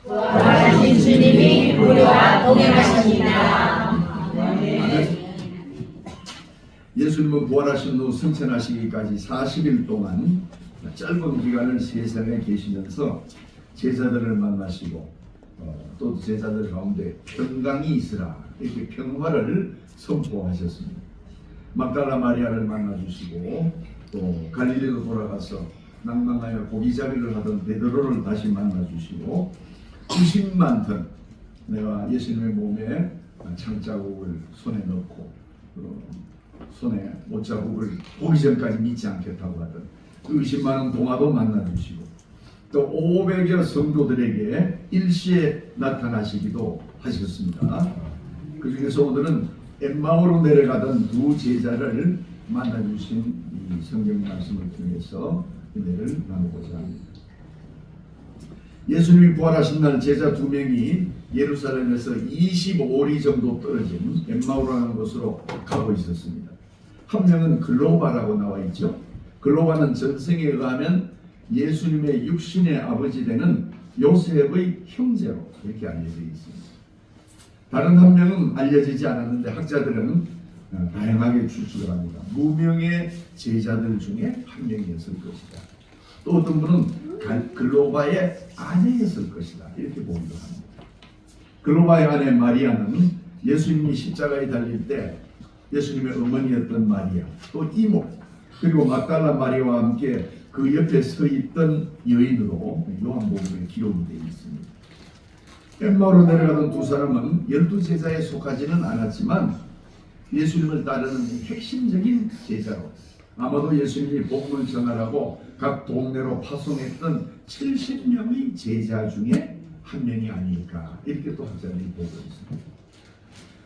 부활하신 주님이 우리와 동행하십니다. 예수님은 부활하신 후 승천하시기까지 40일 동안 짧은 기간을 세상에 계시면서 제자들을 만나시고 또 제자들 가운데 평강이 있으라 이렇게 평화를 선포하셨습니다. 막달라 마리아를 만나주시고 또 갈릴리로 돌아가서 낭만하여 고기잡이를 하던 베드로를 다시 만나주시고 90만 톤 내가 예수님의 몸에 창자국을 손에 넣고 손에 못자국을 보기 전까지 믿지 않겠다고 하던 그 20만 원 동화도 만나주시고 또 500여 성도들에게 일시에 나타나시기도 하셨습니다. 그 중에서 오늘은 엠마오로 내려가던 두 제자를 만나주신 이 성경 말씀을 통해서 은혜를 나누고자 합니다. 예수님이 부활하신 날 제자 두 명이 예루살렘에서 25리 정도 떨어진 엠마오라는 곳으로 가고 있었습니다. 한 명은 글로바라고 나와 있죠. 글로바는 전승에 의하면 예수님의 육신의 아버지 되는 요셉의 형제로 이렇게 알려져 있습니다. 다른 한 명은 알려지지 않았는데 학자들은 다양하게 추측을 합니다. 무명의 제자들 중에 한 명이었을 것이다. 또 어떤 분은 글로바의 아내였을 것이다. 이렇게 보기도 합니다. 글로바의 아내 마리아는 예수님이 십자가에 달릴 때 예수님의 어머니였던 마리아, 또 이모, 그리고 막달라 마리아와 함께 그 옆에 서 있던 여인으로 요한복음에 기록이 되어 있습니다. 엠마오로 내려가던 두 사람은 12제자에 속하지는 않았지만 예수님을 따르는 핵심적인 제자로 아마도 예수님이 복음을 전하라고 각 동네로 파송했던 70명의 제자 중에 한 명이 아닐까 이렇게 또 학자들이 보고 있습니다.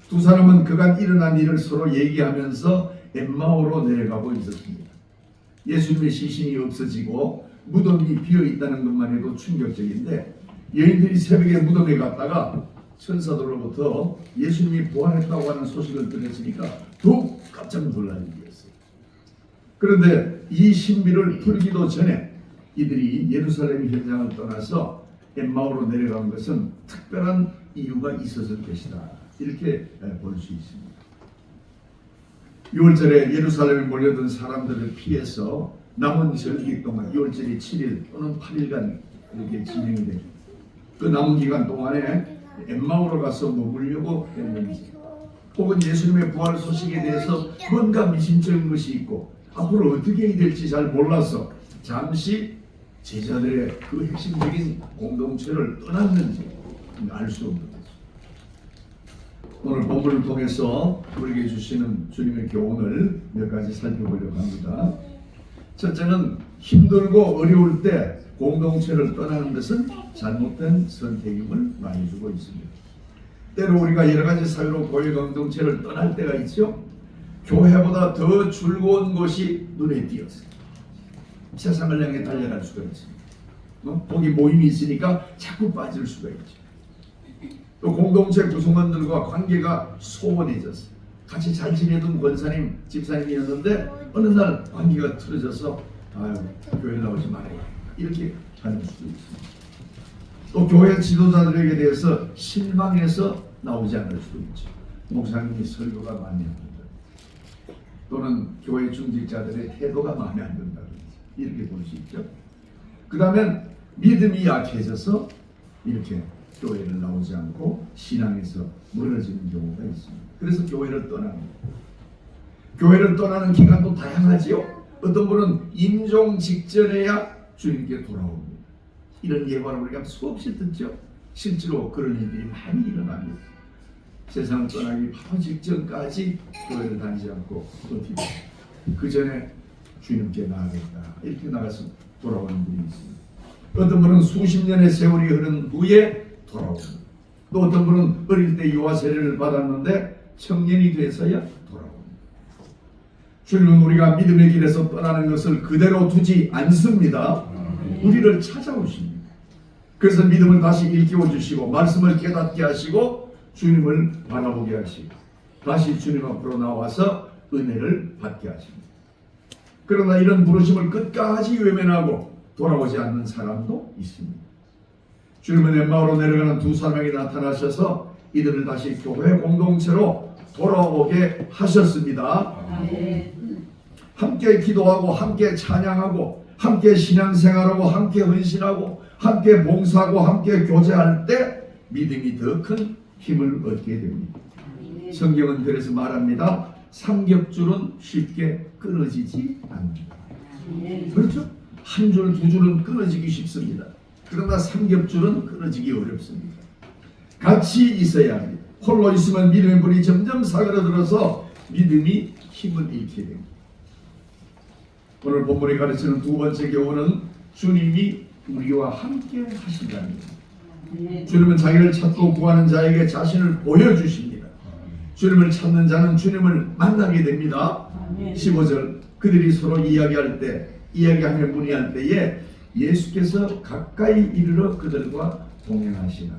두 사람은 그간 일어난 일을 서로 얘기하면서 엠마오로 내려가고 있었습니다. 예수님의 시신이 없어지고 무덤이 비어있다는 것만 해도 충격적인데 여인들이 새벽에 무덤에 갔다가 천사들로부터 예수님이 부활했다고 하는 소식을 들었으니까 더욱 깜짝 놀랄 일이었어요. 그런데 이 신비를 풀기도 전에 이들이 예루살렘 현장을 떠나서 엠마오로 내려간 것은 특별한 이유가 있었을 것이다. 이렇게 볼 수 있습니다. 6월절에 예루살렘에 몰려든 사람들을 피해서 남은 절기 동안 6월절이 7일 또는 8일간 이렇게 진행이 됩니다. 그 남은 기간 동안에 엠마오로 가서 머물려고 했는지 혹은 예수님의 부활 소식에 대해서 뭔가 미심쩍은 것이 있고 앞으로 어떻게 해야 될지 잘 몰라서 잠시 제자들의 그 핵심적인 공동체를 떠났는지 알 수 없는 거죠. 오늘 본문을 통해서 우리에게 주시는 주님의 교훈을 몇 가지 살펴보려고 합니다. 첫째는 힘들고 어려울 때 공동체를 떠나는 것은 잘못된 선택임을 많이 주고 있습니다. 때로 우리가 여러 가지 사유로 교회 공동체를 떠날 때가 있죠. 교회보다 더 즐거운 것이 눈에 띄어서 세상을 향해 달려갈 수가 있습니다. 거기 모임이 있으니까 자꾸 빠질 수가 있죠. 또 공동체 구성원들과 관계가 소원해졌어요. 같이 잘 지내던 권사님, 집사님이었는데 어느 날 관계가 틀어져서 교회 나오지 말아요. 이렇게 하는 수도 있습니다. 또 교회 지도자들에게 대해서 실망해서 나오지 않을 수도 있죠. 목사님이 설교가 마음에 안 든다. 또는 교회 중직자들의 태도가 마음에 안 든다. 이렇게 볼 수 있죠. 그 다음에 믿음이 약해져서 이렇게 교회를 나오지 않고 신앙에서 멀어지는 경우가 있습니다. 그래서 교회를 떠납니다. 교회를 떠나는 기간도 다양하지요. 어떤 분은 임종 직전에야 주님께 돌아옵니다. 이런 예화를 우리가 수없이 듣죠. 실제로 그런 일들이 많이 일어납니다. 세상을 떠나기 바로 직전까지 교회를 다니지 않고 버티고 그 전에 주님께 나아가겠다 이렇게 나가서 돌아오는 분이 있습니다. 어떤 분은 수십 년의 세월이 흐른 후에 돌아옵니다. 또 어떤 분은 어릴 때 유아 세례를 받았는데 청년이 돼서야 돌아옵니다. 주님은 우리가 믿음의 길에서 떠나는 것을 그대로 두지 않습니다. 우리를 찾아오십니다. 그래서 믿음을 다시 일깨워 주시고 말씀을 깨닫게 하시고 주님을 바라보게 하시고 다시 주님 앞으로 나와서 은혜를 받게 하십니다. 그러나 이런 부르심을 끝까지 외면하고 돌아오지 않는 사람도 있습니다. 주님은 엠마오로 내려가는 두 사람에게 나타나셔서 이들을 다시 교회 공동체로 돌아오게 하셨습니다. 함께 기도하고 함께 찬양하고 함께 신앙생활하고 함께 헌신하고 함께 봉사하고 함께 교제할 때 믿음이 더 큰 힘을 얻게 됩니다. 성경은 그래서 말합니다. 삼겹줄은 쉽게 끊어지지 않는다. 그렇죠? 한 줄, 두 줄은 끊어지기 쉽습니다. 그러나 삼겹줄은 끊어지기 어렵습니다. 같이 있어야 합니다. 홀로 있으면 믿음의 불이 점점 사그라들어서 믿음이 힘을 잃게 됩니다. 오늘 본문이 가르치는 두 번째 교훈은 주님이 우리와 함께 하신다는 것입니다. 주님은 자기를 찾고 구하는 자에게 자신을 보여주십니다. 주님을 찾는 자는 주님을 만나게 됩니다. 15절 그들이 서로 이야기하며 문의할 때에 예수께서 가까이 이르러 그들과 동행하시나.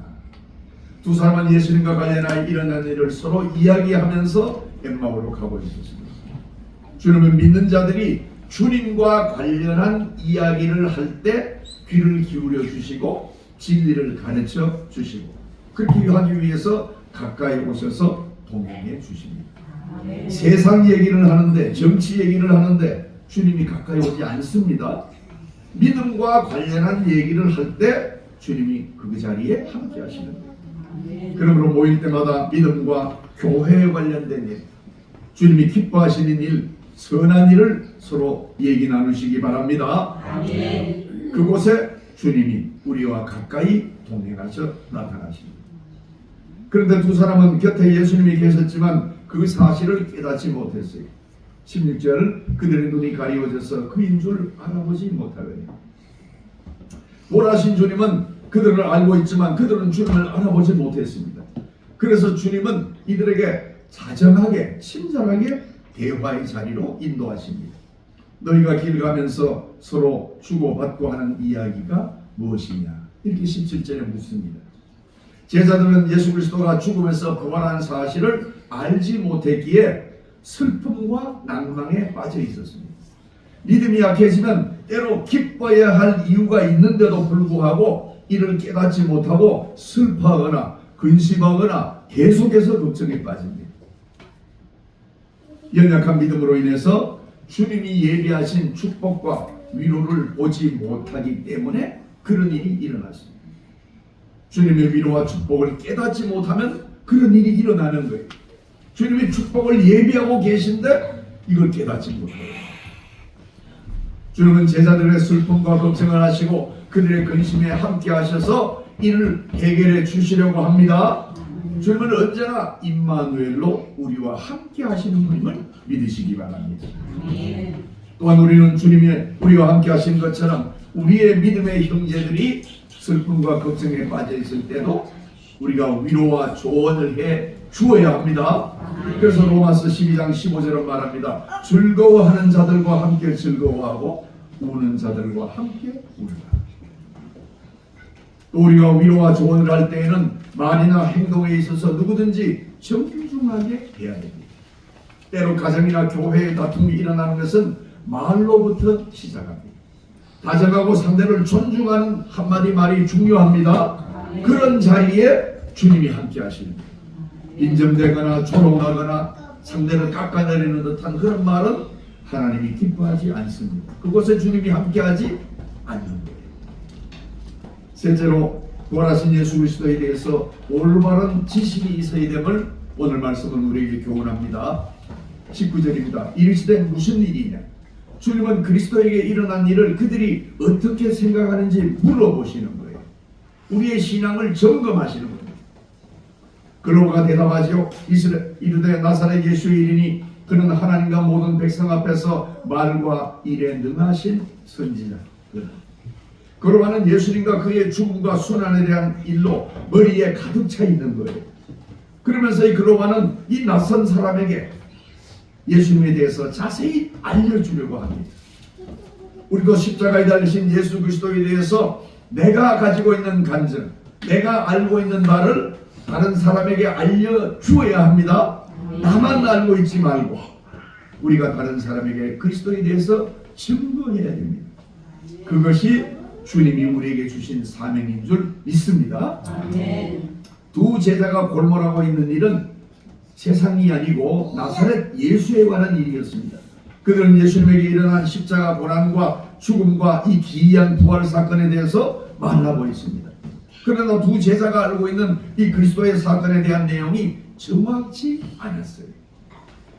두 사람은 예수님과 관련하여 일어난 일을 서로 이야기하면서 엠마오로 가고 있었습니다. 주님은 믿는 자들이 주님과 관련한 이야기를 할 때 귀를 기울여 주시고 진리를 가르쳐 주시고 그렇게 하기 위해서 가까이 오셔서 동행해 주십니다. 세상 얘기를 하는데 정치 얘기를 하는데 주님이 가까이 오지 않습니다. 믿음과 관련한 얘기를 할 때 주님이 그 자리에 함께 하시는 거예요. 그러므로 모일 때마다 믿음과 교회에 관련된 일, 주님이 기뻐하시는 일, 선한 일을 서로 얘기 나누시기 바랍니다. 그곳에 주님이 우리와 가까이 동행하셔 나타나십니다. 그런데 두 사람은 곁에 예수님이 계셨지만 그 사실을 깨닫지 못했어요. 16절 그들의 눈이 가리워져서 그인 줄 알아보지 못하더니. 보라신 주님은 그들을 알고 있지만 그들은 주님을 알아보지 못했습니다. 그래서 주님은 이들에게 자정하게 친절하게 대화의 자리로 인도하십니다. 너희가 길 가면서 서로 주고받고 하는 이야기가 무엇이냐 이렇게 17절에 묻습니다. 제자들은 예수 그리스도가 죽음에서 부활한 사실을 알지 못했기에 슬픔과 낭망에 빠져 있었습니다. 믿음이 약해지면 때로 기뻐해야 할 이유가 있는데도 불구하고 이를 깨닫지 못하고 슬퍼하거나 근심하거나 계속해서 걱정에 빠집니다. 연약한 믿음으로 인해서 주님이 예비하신 축복과 위로를 보지 못하기 때문에 그런 일이 일어났습니다. 주님의 위로와 축복을 깨닫지 못하면 그런 일이 일어나는 거예요. 주님이 축복을 예비하고 계신데 이걸 깨닫지 못해요. 주님은 제자들의 슬픔과 걱정을 하시고 그들의 근심에 함께 하셔서 이를 해결해 주시려고 합니다. 주님은 언제나 임마누엘로 우리와 함께 하시는 분임을 믿으시기 바랍니다. 또한 우리는 주님이 우리와 함께 하신 것처럼 우리의 믿음의 형제들이 슬픔과 걱정에 빠져 있을 때도 우리가 위로와 조언을 해 주어야 합니다. 그래서 로마서 12장 15절은 말합니다. 즐거워하는 자들과 함께 즐거워하고 우는 자들과 함께 우리라. 또 우리가 위로와 조언을 할 때에는 말이나 행동에 있어서 누구든지 정중하게 해야 됩니다. 때로 가정이나 교회에 다툼이 일어나는 것은 말로부터 시작합니다. 다정하고 상대를 존중하는 한마디 말이 중요합니다. 그런 자리에 주님이 함께 하십니다. 빈정대거나 조롱하거나 상대를 깎아내리는 듯한 그런 말은 하나님이 기뻐하지 않습니다. 그곳에 주님이 함께하지 않는 거예요. 셋째로 부활하신 예수 그리스도에 대해서 올바른 지식이 있어야 됨을 오늘 말씀은 우리에게 교훈합니다. 19절입니다. 이르시되 무슨 일이냐? 주님은 그리스도에게 일어난 일을 그들이 어떻게 생각하는지 물어보시는 거예요. 우리의 신앙을 점검하시는 거예요. 그러고가 대답하지요. 이르되 나사렛 예수의 이르니 그는 하나님과 모든 백성 앞에서 말과 일에 능하신 선지자. 그러고는 예수님과 그의 죽음과 순환에 대한 일로 머리에 가득 차 있는 거예요. 그러면서 이 그로마는 이 낯선 사람에게 예수님에 대해서 자세히 알려주려고 합니다. 우리도 십자가에 달리신 예수 그리스도에 대해서 내가 가지고 있는 간증, 내가 알고 있는 말을 다른 사람에게 알려주어야 합니다. 나만 알고 있지 말고 우리가 다른 사람에게 그리스도에 대해서 증거해야 됩니다. 그것이 주님이 우리에게 주신 사명인 줄 믿습니다. 아멘. 두 제자가 골몰하고 있는 일은 세상이 아니고 나사렛 예수에 관한 일이었습니다. 그들은 예수님에게 일어난 십자가 고난과 죽음과 이 기이한 부활 사건에 대해서 말하고 있습니다. 그러나 두 제자가 알고 있는 이 그리스도의 사건에 대한 내용이 정확치 않았어요.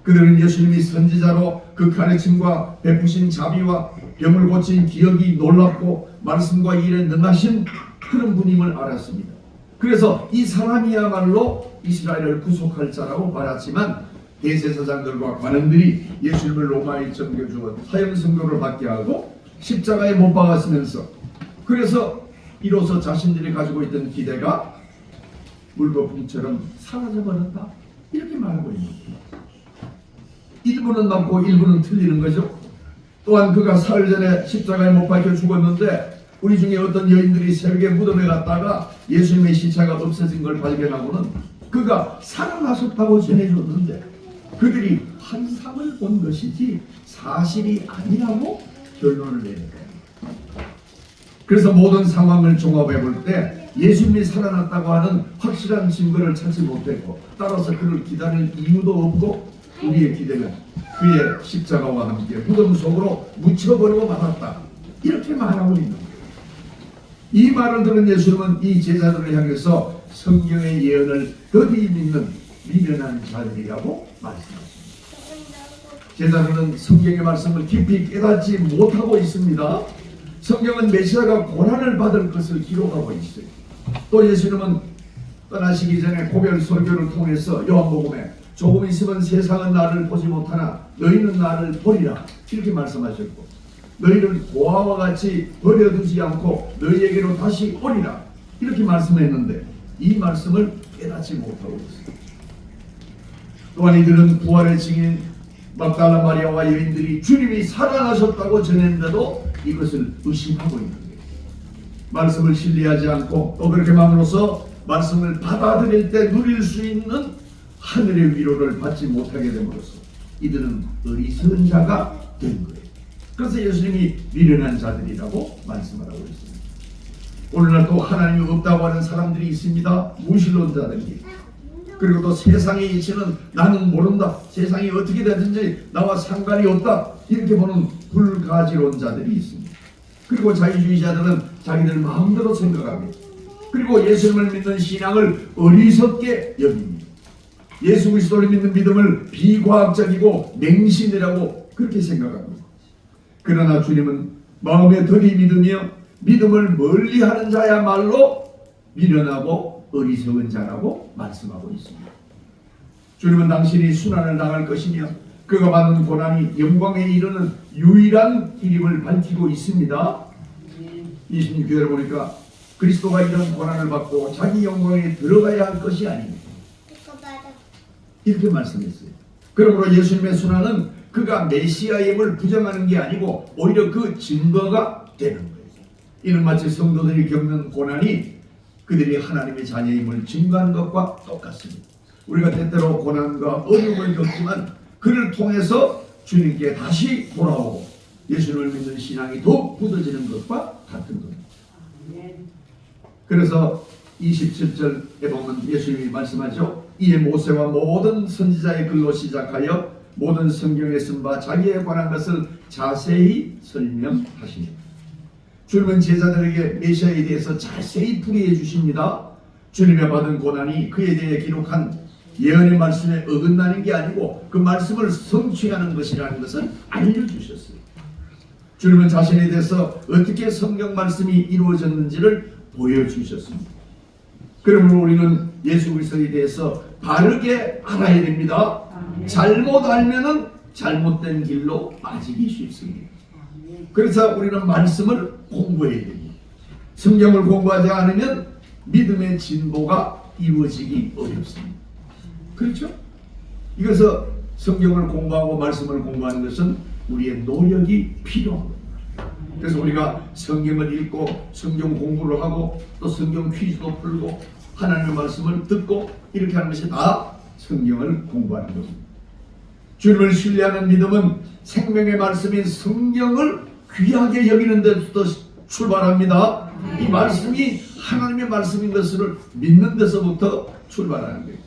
그들은 예수님이 선지자로 그 가르침과 베푸신 자비와 병을 고친 기억이 놀랍고 말씀과 일에 능하신 그런 분임을 알았습니다. 그래서 이 사람이야말로 이스라엘을 구속할 자라고 말했지만 대제사장들과 관원들이 예수님을 로마에 넘겨주어 사형 선고를 받게 하고 십자가에 못 박았으면서 그래서 이로써 자신들이 가지고 있던 기대가 물거품처럼 사라져버렸다 이렇게 말하고 있는 거예요. 일부는 맞고 일부는 틀리는 거죠. 또한 그가 사흘 전에 십자가에 못 박혀 죽었는데 우리 중에 어떤 여인들이 새벽에 무덤에 갔다가 예수님의 시체가 없어진 걸 발견하고는 그가 살아나셨다고 전해줬는데 그들이 환상을 본 것이지 사실이 아니라고 결론을 내린 거예요. 그래서 모든 상황을 종합해 볼 때 예수님이 살아났다고 하는 확실한 증거를 찾지 못했고 따라서 그를 기다릴 이유도 없고 우리의 기대는 그의 십자가와 함께 무덤 속으로 묻혀버리고 말았다 이렇게 말하고 있는 거예요. 이 말을 들은 예수님은 이 제자들을 향해서 성경의 예언을 더디 믿는 미련한 자들이라고 말씀하십니다. 제자들은 성경의 말씀을 깊이 깨닫지 못하고 있습니다. 성경은 메시아가 고난을 받을 것을 기록하고 있어요. 또 예수님은 떠나시기 전에 고별 설교를 통해서 요한복음에 조금 있으면 세상은 나를 보지 못하나 너희는 나를 보리라 이렇게 말씀하셨고 너희를 고아와 같이 버려두지 않고 너희에게로 다시 오리라 이렇게 말씀했는데 이 말씀을 깨닫지 못하고 있습니다. 또한 이들은 부활의 증인 막달라 마리아와 여인들이 주님이 살아나셨다고 전했는데도 이것을 의심하고 있는 거예요. 말씀을 신뢰하지 않고 또 그렇게 함으로써 말씀을 받아들일 때 누릴 수 있는 하늘의 위로를 받지 못하게 됨으로써 이들은 어리석은 자가 된 거예요. 그래서 예수님이 미련한 자들이라고 말씀을 하고 있습니다. 오늘날 또 하나님이 없다고 하는 사람들이 있습니다. 무신론자들이. 그리고 또 세상의 이치는 나는 모른다. 세상이 어떻게 되든지 나와 상관이 없다. 이렇게 보는 불가지론자들이 있습니다. 그리고 자유주의자들은 자기들 마음대로 생각합니다. 그리고 예수님을 믿는 신앙을 어리석게 여깁니다. 예수 그리스도를 믿는 믿음을 비과학적이고 맹신이라고 그렇게 생각합니다. 그러나 주님은 마음에 덜이 믿으며 믿음을 멀리하는 자야말로 미련하고 어리석은 자라고 말씀하고 있습니다. 주님은 당신이 순환을 당할 것이며 그가 받는 고난이 영광에 이르는 유일한 길임을 밝히고 있습니다. 26절에 보니까 그리스도가 이런 고난을 받고 자기 영광에 들어가야 할 것이 아닙니다. 이렇게 말씀했어요. 그러므로 예수님의 순환은 그가 메시아임을 부정하는 게 아니고 오히려 그 증거가 되는 거예요. 이는 마치 성도들이 겪는 고난이 그들이 하나님의 자녀임을 증거하는 것과 똑같습니다. 우리가 때때로 고난과 어려움을 겪지만 그를 통해서 주님께 다시 돌아오고 예수님을 믿는 신앙이 더욱 굳어지는 것과 같은 겁니다. 그래서 27절에 보면 예수님이 말씀하죠. 이에 모세와 모든 선지자의 글로 시작하여 모든 성경에 쓴 바 자기에 관한 것을 자세히 설명하십니다. 주님은 제자들에게 메시아에 대해서 자세히 풀이해 주십니다. 주님의 받은 고난이 그에 대해 기록한 예언의 말씀에 어긋나는 게 아니고 그 말씀을 성취하는 것이라는 것을 알려주셨어요. 주님은 자신에 대해서 어떻게 성경 말씀이 이루어졌는지를 보여주셨습니다. 그러므로 우리는 예수 그리스도에 대해서 바르게 알아야 됩니다. 잘못 알면은 잘못된 길로 빠지기 쉽습니다. 그래서 우리는 말씀을 공부해야 됩니다. 성경을 공부하지 않으면 믿음의 진보가 이루어지기 어렵습니다. 그렇죠? 이것은 성경을 공부하고 말씀을 공부하는 것은 우리의 노력이 필요한 겁니다. 그래서 우리가 성경을 읽고 성경 공부를 하고 또 성경 퀴즈도 풀고 하나님의 말씀을 듣고 이렇게 하는 것이 다 성경을 공부하는 겁니다. 주님을 신뢰하는 믿음은 생명의 말씀인 성경을 귀하게 여기는 데도 출발합니다. 이 말씀이 하나님의 말씀인 것을 믿는 데서부터 출발하는 거예요.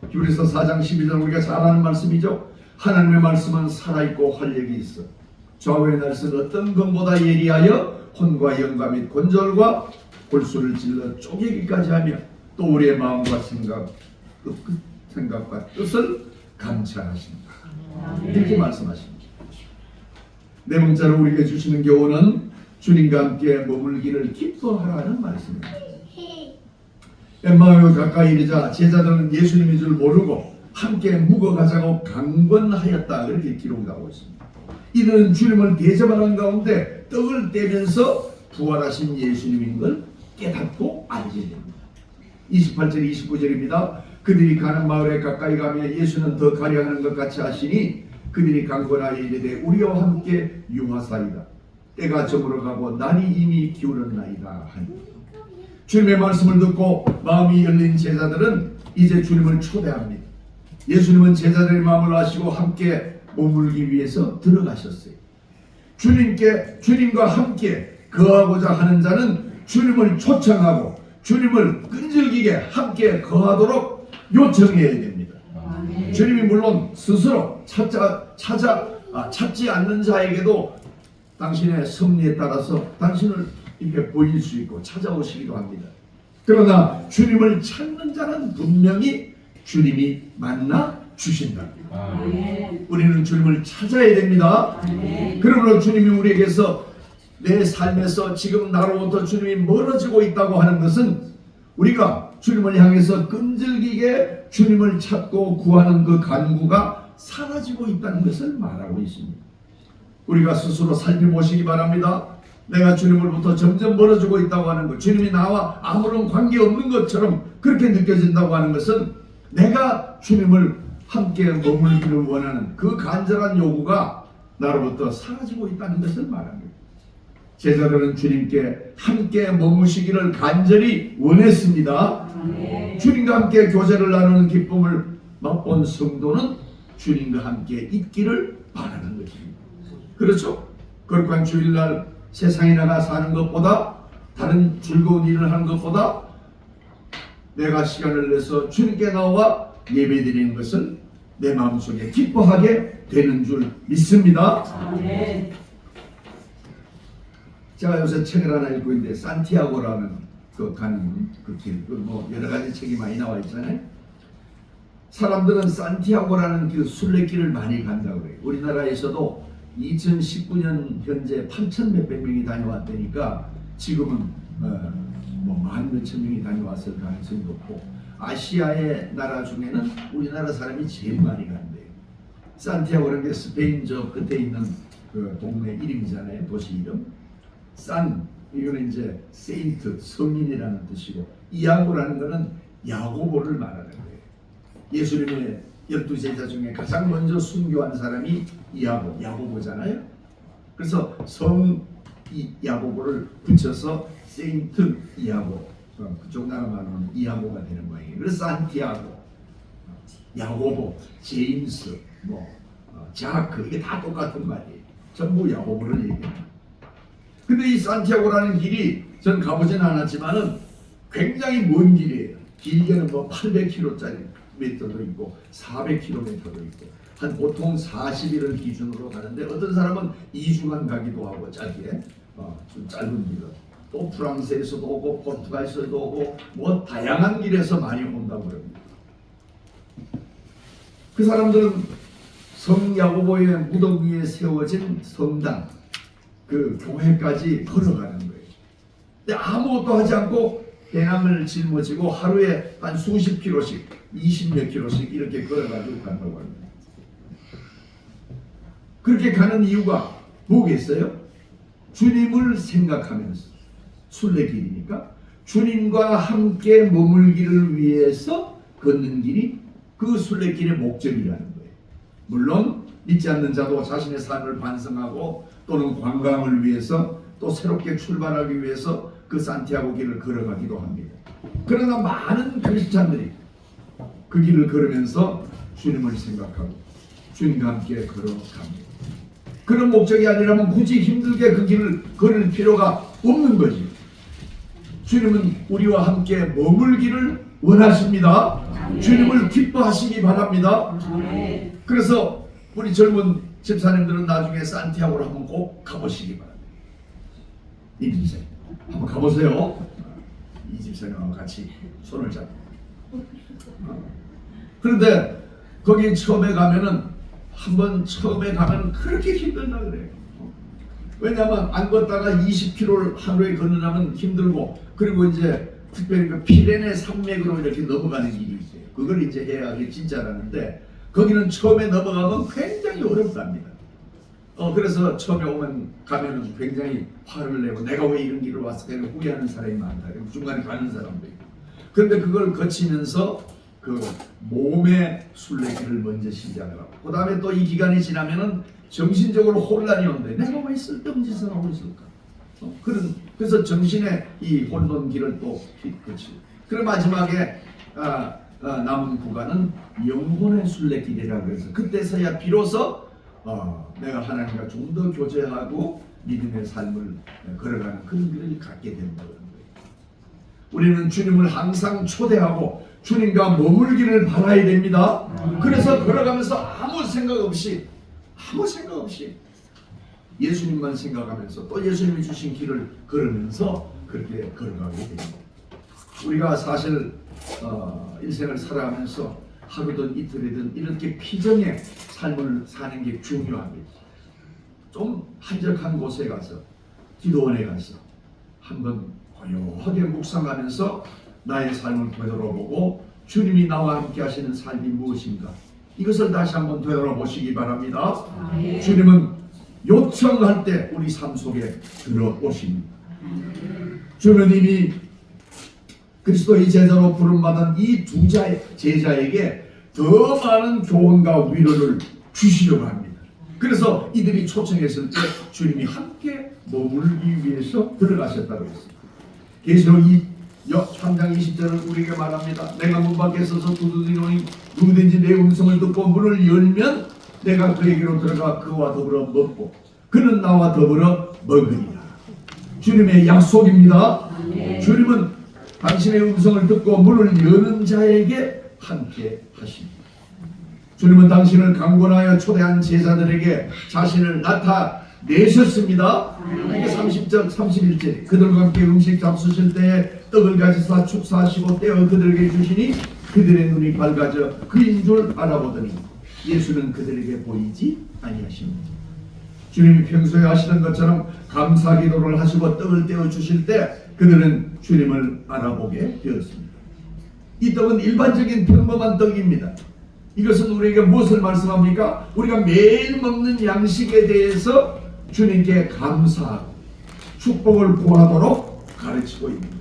히브리서 4장 12절 우리가 잘 아는 말씀이죠. 하나님의 말씀은 살아있고 활력이 있어 좌우의 날선 어떤 것보다 예리하여 혼과 영과 및 권절과 골수를 찔러 쪼개기까지 하며 또 우리의 마음과 생각과 뜻을 감찰하신다. 이렇게 말씀하십니다. 네 번째로 우리에게 주시는 교훈은 주님과 함께 머물기를 기뻐하라는 말씀입니다. 엠마오에 가까이 이르자 제자들은 예수님인 줄 모르고 함께 묵어가자고 강권하였다. 그렇게 기록하고 있습니다. 이들은 주님을 대접하는 가운데 떡을 떼면서 부활하신 예수님인 걸 깨닫고 알게 됩니다. 28절 29절입니다. 그들이 가는 마을에 가까이 가며 예수는 더 가려하는 것 같이 하시니 그들이 강권하여 이르되 우리와 함께 유하사이다. 때가 저물어가고 날이 이미 기울었나이다 하니 주님의 말씀을 듣고 마음이 열린 제자들은 이제 주님을 초대합니다. 예수님은 제자들의 마음을 아시고 함께 머물기 위해서 들어가셨어요. 주님과 함께 거하고자 하는 자는 주님을 초청하고 주님을 끈질기게 함께 거하도록 요청해야 됩니다. 주님이 물론 스스로 찾지 않는 자에게도 당신의 섭리에 따라서 당신을 이렇게 보일 수 있고 찾아오시기도 합니다. 그러나 주님을 찾는 자는 분명히 주님이 만나 주신다. 우리는 주님을 찾아야 됩니다. 그러므로 주님이 우리에게서 내 삶에서 지금 나로부터 주님이 멀어지고 있다고 하는 것은 우리가 주님을 향해서 끈질기게 주님을 찾고 구하는 그 간구가 사라지고 있다는 것을 말하고 있습니다. 우리가 스스로 살펴보시기 바랍니다. 내가 주님으로부터 점점 멀어지고 있다고 하는 것, 주님이 나와 아무런 관계없는 것처럼 그렇게 느껴진다고 하는 것은 내가 주님을 함께 머물기를 원하는 그 간절한 요구가 나로부터 사라지고 있다는 것을 말합니다. 제자들은 주님께 함께 머무시기를 간절히 원했습니다. 주님과 함께 교제를 나누는 기쁨을 맛본 성도는 주님과 함께 있기를 바라는 것입니다. 그렇죠? 거룩한 주일날 세상에 나가 사는 것보다 다른 즐거운 일을 하는 것보다 내가 시간을 내서 주님께 나와 예배드리는 것을 내 마음속에 기뻐하게 되는 줄 믿습니다. 아멘. 제가 요새 책을 하나 읽고 있는데 산티아고라는 가는 그 길, 뭐 여러 가지 책이 많이 나와 있잖아요. 사람들은 산티아고라는 그 순례길을 많이 간다고 그래요. 우리나라에서도 2019년 현재 8천 몇백 명이 다녀왔다니까 지금은 뭐 만 몇천 명이 다녀왔을 가능성이 높고 아시아의 나라 중에는 우리나라 사람이 제일 많이 간대요. 산티아고라는 게 스페인 저 끝에 있는 그 동네 이름이잖아요. 도시 이름. 이거는 이제 세인트 성인이라는 뜻이고 이아고라는 것은 야고보를 말하는 거예요. 예수님의 12제자 중에 가장 먼저 순교한 사람이 야고보잖아요. 그래서 야고보를 붙여서 세인트 이아고, 그쪽 나라 말로는 이아고가 되는 모양이에요. 그래서 산티아고, 야고보, 제임스, 자크 이게 다 똑같은 말이에요. 전부 야고보를 얘기합니다. 근데 이 산티아고라는 길이 전 가보지는 않았지만은 굉장히 먼 길이에요. 길게는 800km짜리 미터도 있고 400km도 있고 한 보통 40일을 기준으로 가는데 어떤 사람은 2주간 가기도 하고 짧게 좀 짧은 길은 또 프랑스에서도 오고 포르투갈에서도 오고 뭐 다양한 길에서 많이 온다고 합니다. 그 사람들은 성 야고보의 무덤 위에 세워진 성당 그 교회까지 걸어가는 거예요. 근데 아무것도 하지 않고 배낭을 짊어지고 하루에 한 수십 킬로씩 20몇 킬로씩 이렇게 걸어가지고 간다고 합니다. 그렇게 가는 이유가 뭐겠어요? 주님을 생각하면서 순례길이니까 주님과 함께 머물기를 위해서 걷는 길이 그 순례길의 목적이라는 거예요. 물론 믿지 않는 자도 자신의 삶을 반성하고 또는 관광을 위해서 또 새롭게 출발하기 위해서 그 산티아고 길을 걸어가기도 합니다. 그러나 많은 크리스찬들이 그 길을 걸으면서 주님을 생각하고 주님과 함께 걸어갑니다. 그런 목적이 아니라면 굳이 힘들게 그 길을 걸을 필요가 없는 거지. 주님은 우리와 함께 머물기를 원하십니다. 주님을 기뻐하시기 바랍니다. 그래서 우리 젊은 집사님들은 나중에 산티아고를 한번 꼭 가보시기 바랍니다. 이 집사님 한번 가보세요. 이 집사님하고 같이 손을 잡고. 그런데 거기 처음에 가면은 한번 처음에 가면 그렇게 힘들다 그래요. 왜냐하면 안 걷다가 20km를 하루에 걷는다면 힘들고, 그리고 이제 특별히 그 피레네 산맥으로 이렇게 넘어가는 길이 있어요. 그걸 이제 해야 이게 진짜라는데, 거기는 처음에 넘어가면 굉장히 어렵답니다. 그래서 처음에 가면은 굉장히 화를 내고 내가 왜 이런 길을 왔을까 후회하는 사람이 많다. 중간에 가는 사람도 있고. 그런데 그걸 거치면서 그 몸의 순례길을 먼저 시작을 하고, 그 다음에 또 이 기간이 지나면은 정신적으로 혼란이 온대. 내가 왜 쓸데없는 짓을 하고 있을까? 그래서 정신의 이 혼돈길을 또 거치고, 그리고 마지막에 남은 구간은 영혼의 순례길이라고 해서 그때서야 비로소 내가 하나님과 좀 더 교제하고 믿음의 삶을 걸어가는 그런 길을 갖게 된다는 거예요. 우리는 주님을 항상 초대하고 주님과 머물기를 바라야 됩니다. 그래서 걸어가면서 아무 생각 없이 예수님만 생각하면서 또 예수님이 주신 길을 걸으면서 그렇게 걸어가게 됩니다. 우리가 사실 인생을 살아가면서 하루든 이틀이든 이렇게 피정의 삶을 사는 게 중요합니다. 좀 한적한 곳에 가서, 기도원에 가서 한번 고요하게 묵상하면서 나의 삶을 되돌아보고 주님이 나와 함께 하시는 삶이 무엇인가, 이것을 다시 한번 되돌아보시기 바랍니다. 주님은 요청할 때 우리 삶 속에 들어오십니다. 주는 이미 그리스도의 제자로 부름받은 이 두 제자에게 더 많은 교훈과 위로를 주시려고 합니다. 그래서 이들이 초청했을 때 주님이 함께 머물기 위해서 들어가셨다고 했습니다. 계시록 3장 20절은 우리에게 말합니다. 내가 문 밖에 서서 두드리노니 누구든지 내 음성을 듣고 문을 열면 내가 그에게로 들어가 그와 더불어 먹고 그는 나와 더불어 먹으리라. 주님의 약속입니다. 주님은 당신의 음성을 듣고 문을 여는 자에게 함께 하십니다. 주님은 당신을 강권하여 초대한 제자들에게 자신을 나타내셨습니다. 이게 30절 31절 그들과 함께 음식 잡수실 때에 떡을 가지사 축사하시고 떼어 그들에게 주시니 그들의 눈이 밝아져 그인 줄 알아보더니 예수는 그들에게 보이지 아니하십니다. 주님이 평소에 하시던 것처럼 감사 기도를 하시고 떡을 떼어 주실 때 그들은 주님을 알아보게 되었습니다. 이 떡은 일반적인 평범한 떡입니다. 이것은 우리에게 무엇을 말씀합니까? 우리가 매일 먹는 양식에 대해서 주님께 감사하고 축복을 구하도록 가르치고 있는 거예요.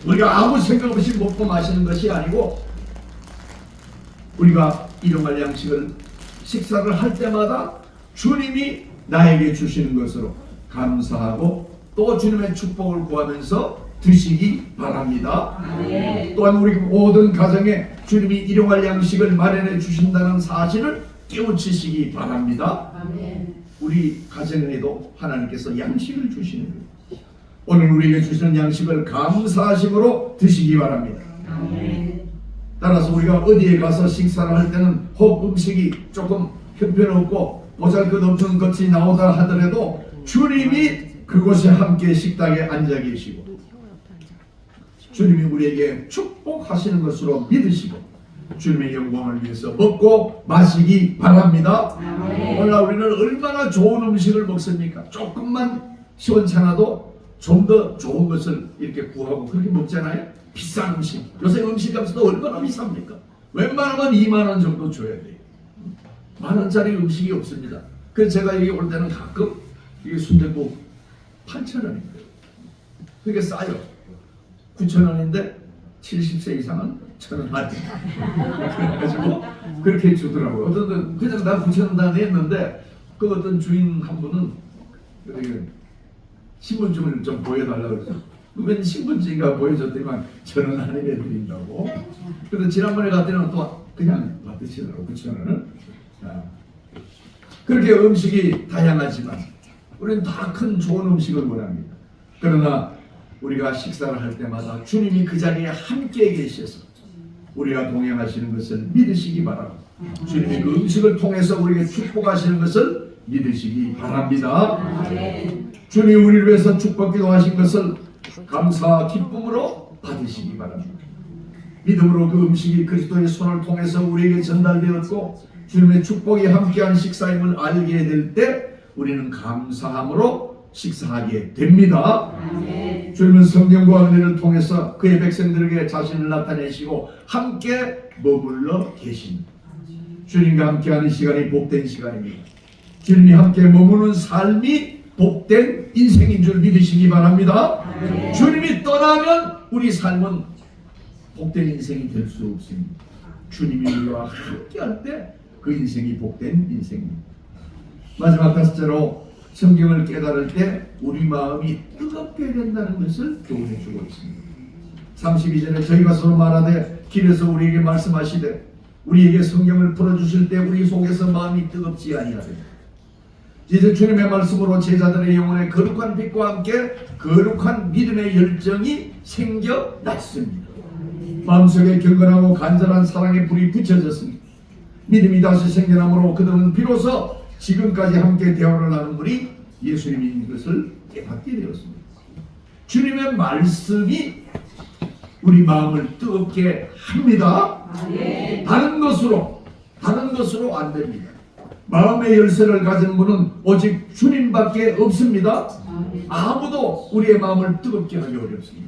우리가 아무 생각 없이 먹고 마시는 것이 아니고, 우리가 일용할 양식을 식사를 할 때마다 주님이 나에게 주시는 것으로 감사하고 또 주님의 축복을 구하면서 드시기 바랍니다. 또한 우리 모든 가정에 주님이 일용할 양식을 마련해 주신다는 사실을 깨우치시기 바랍니다. 우리 가정에도 하나님께서 양식을 주시는 거예요. 오늘 우리에게 주시는 양식을 감사하심으로 드시기 바랍니다. 따라서 우리가 어디에 가서 식사를 할 때는 혹 음식이 조금 형편없고 보잘것없는 것이 나오다 하더라도 주님이 그곳에 함께 식탁에 앉아 계시고 주님이 우리에게 축복하시는 것으로 믿으시고 주님의 영광을 위해서 먹고 마시기 바랍니다. 오늘 우리는 얼마나 좋은 음식을 먹습니까? 조금만 시원찮아도 좀 더 좋은 것을 이렇게 구하고 그렇게 먹잖아요. 비싼 음식. 요새 음식값도 얼마나 비쌉니까? 웬만하면 2만 원 정도 줘야 돼요. 10,000원짜리 음식이 없습니다. 그래서 제가 여기 올 때는 가끔 이게 순댓국 8,000원입니다. 그게 싸요. 9,000원인데 70세 이상은 1,000원 하지. 그래가지고 그렇게 주더라고요. 어떤 분 그냥 나 9,000원 다 냈는데 그 어떤 주인 한 분은 신분증을 좀 보여달라고 그래서 웬 신분증인가 보여줬더니만 1,000원 안에 내드린다고. 그래서 지난번에 갔더니 또 그냥 받으시더라고 9,000원을. 그렇게 음식이 다양하지만 우리는 다 큰 좋은 음식을 원합니다. 그러나 우리가 식사를 할 때마다 주님이 그 자리에 함께 계셔서 우리가 동행하시는 것을 믿으시기 바랍니다. 주님이 그 음식을 통해서 우리에게 축복하시는 것을 믿으시기 바랍니다. 주님이 우리를 위해서 축복 기도하신 것을 감사와 기쁨으로 받으시기 바랍니다. 믿음으로 그 음식이 그리스도의 손을 통해서 우리에게 전달되었고 주님의 축복이 함께한 식사임을 알게 될 때 우리는 감사함으로 식사하게 됩니다. 주님은 성령과 은혜를 통해서 그의 백성들에게 자신을 나타내시고 함께 머물러 계십니다. 주님과 함께하는 시간이 복된 시간입니다. 주님이 함께 머무는 삶이 복된 인생인 줄 믿으시기 바랍니다. 주님이 떠나면 우리 삶은 복된 인생이 될 수 없습니다. 주님이 우리와 함께할 때 그 인생이 복된 인생입니다. 마지막 다섯째로 성경을 깨달을 때 우리 마음이 뜨겁게 된다는 것을 교훈해 주고 있습니다. 32절에 저희가 서로 말하되 길에서 우리에게 말씀하시되 우리에게 성경을 풀어주실 때 우리 속에서 마음이 뜨겁지 아니하되 이제 주님의 말씀으로 제자들의 영혼에 거룩한 빛과 함께 거룩한 믿음의 열정이 생겨났습니다. 마음속에 경건하고 간절한 사랑의 불이 붙여졌습니다. 믿음이 다시 생겨나므로 그들은 비로소 지금까지 함께 대화를 나눈 분이 예수님인 것을 깨닫게 되었습니다. 주님의 말씀이 우리 마음을 뜨겁게 합니다. 다른 것으로 안 됩니다. 마음의 열쇠를 가진 분은 오직 주님밖에 없습니다. 아무도 우리의 마음을 뜨겁게 하기 어렵습니다.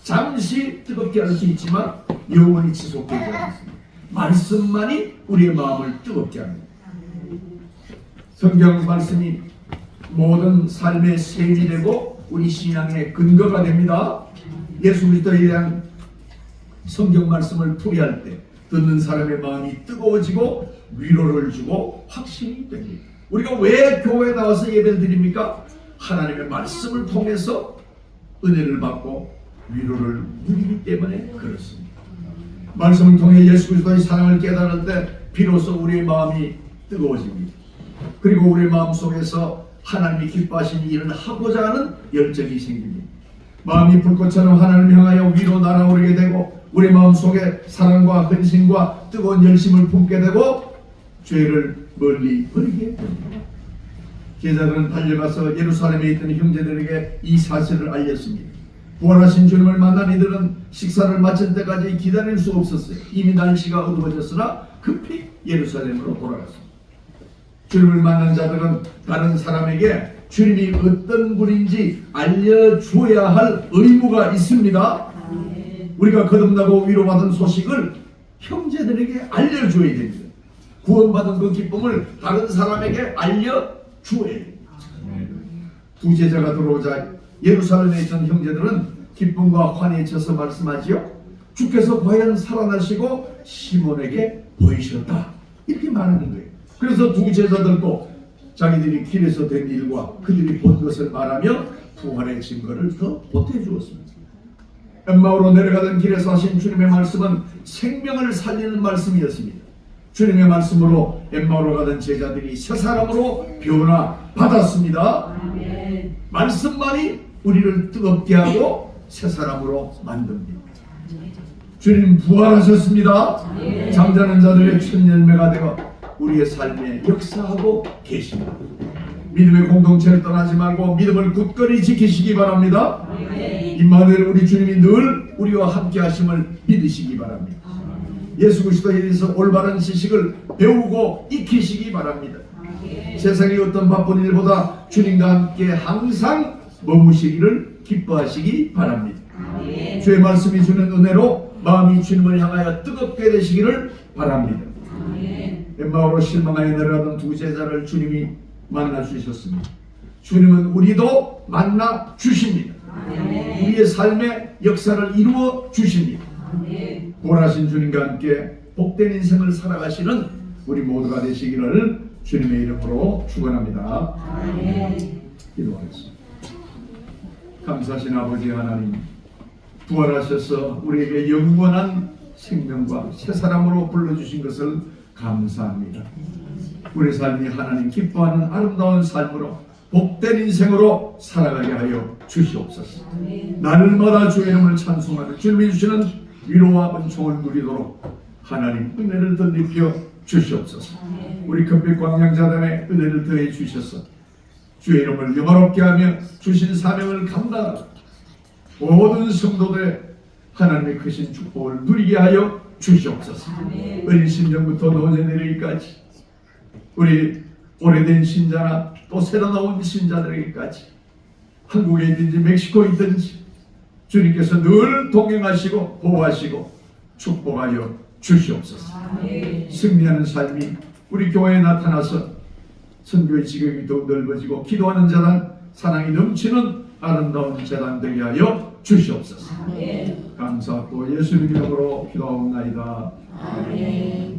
잠시 뜨겁게 할 수 있지만 영원히 지속되지 않습니다. 말씀만이 우리의 마음을 뜨겁게 합니다. 성경 말씀이 모든 삶의 셈이 되고 우리 신앙의 근거가 됩니다. 예수 그리스도에 대한 성경 말씀을 풀이할 때 듣는 사람의 마음이 뜨거워지고 위로를 주고 확신이 됩니다. 우리가 왜 교회에 나와서 예배를 드립니까? 하나님의 말씀을 통해서 은혜를 받고 위로를 누리기 때문에 그렇습니다. 말씀을 통해 예수 그리스도의 사랑을 깨달을 때 비로소 우리의 마음이 뜨거워집니다. 그리고 우리의 마음 속에서 하나님이 기뻐하시는 일을 하고자 하는 열정이 생깁니다. 마음이 불꽃처럼 하나님을 향하여 위로 날아오르게 되고 우리 마음 속에 사랑과 헌신과 뜨거운 열심을 품게 되고 죄를 멀리 버리게 됩니다. 제자들은 달려가서 예루살렘에 있던 형제들에게 이 사실을 알렸습니다. 부활하신 주님을 만난 이들은 식사를 마칠 때까지 기다릴 수 없었어요. 이미 날씨가 어두워졌으나 급히 예루살렘으로 돌아갔습니다. 주님을 만난 자들은 다른 사람에게 주님이 어떤 분인지 알려줘야 할 의무가 있습니다. 우리가 거듭나고 위로받은 소식을 형제들에게 알려줘야 됩니다. 구원받은 그 기쁨을 다른 사람에게 알려줘야 됩니다. 두 제자가 들어오자 예루살렘에 있던 형제들은 기쁨과 환희에 쳐서 말씀하지요. 주께서 과연 살아나시고 시몬에게 보이셨다. 이렇게 말하는 거예요. 그래서 두 제자들도 자기들이 길에서 된 일과 그들이 본 것을 말하며 부활의 증거를 더 보태주었습니다. 엠마오로 내려가던 길에서 하신 주님의 말씀은 생명을 살리는 말씀이었습니다. 주님의 말씀으로 엠마오로 가던 제자들이 새 사람으로 변화받았습니다. 말씀만이 우리를 뜨겁게 하고 새 사람으로 만듭니다. 주님 부활하셨습니다. 잠자는 자들의 첫 열매가 되어 우리의 삶에 역사하고 계십니다. 믿음의 공동체를 떠나지 말고 믿음을 굳건히 지키시기 바랍니다. 임마누엘 우리 주님이 늘 우리와 함께 하심을 믿으시기 바랍니다. 예수 그리스도에 대해서 올바른 지식을 배우고 익히시기 바랍니다. 세상의 어떤 바쁜 일보다 주님과 함께 항상 머무시기를 기뻐하시기 바랍니다. 주의 말씀이 주는 은혜로 마음이 주님을 향하여 뜨겁게 되시기를 바랍니다. 엠마오로 실망하여 내려가던 두 제자를 주님이 만나 주셨습니다. 주님은 우리도 만나 주십니다. 우리의 삶의 역사를 이루어 주십니다. 부활하신 주님과 함께 복된 인생을 살아가시는 우리 모두가 되시기를 주님의 이름으로 축원합니다. 기도하겠습니다. 감사하신 아버지 하나님, 부활하셔서 우리에게 영원한 생명과 새 사람으로 불러주신 것을 감사합니다. 우리 삶이 하나님 기뻐하는 아름다운 삶으로 복된 인생으로 살아가게 하여 주시옵소서. 날마다 주의 이름을 찬송하며 주님이 주시는 위로와 은총을 누리도록 하나님 은혜를 덧입혀 주시옵소서. 우리 금빛 광양자단에 은혜를 더해 주셔서 주의 이름을 영화롭게 하며 주신 사명을 감당하고 모든 성도들의 하나님의 크신 축복을 누리게 하여 주시옵소서. 어린 심정부터 노년에 이르기까지 우리 오래된 신자나 또 새로 나온 신자들에게까지 한국에 있든지 멕시코에 있든지 주님께서 늘 동행하시고 보호하시고 축복하여 주시옵소서. 승리하는 삶이 우리 교회에 나타나서 선교의 지경이 더욱 넓어지고 기도하는 재단, 사랑이 넘치는 아름다운 재단 되게 하여 주시옵소서. 감사하고 예수님 이름으로 기도하옵나이다. 아멘.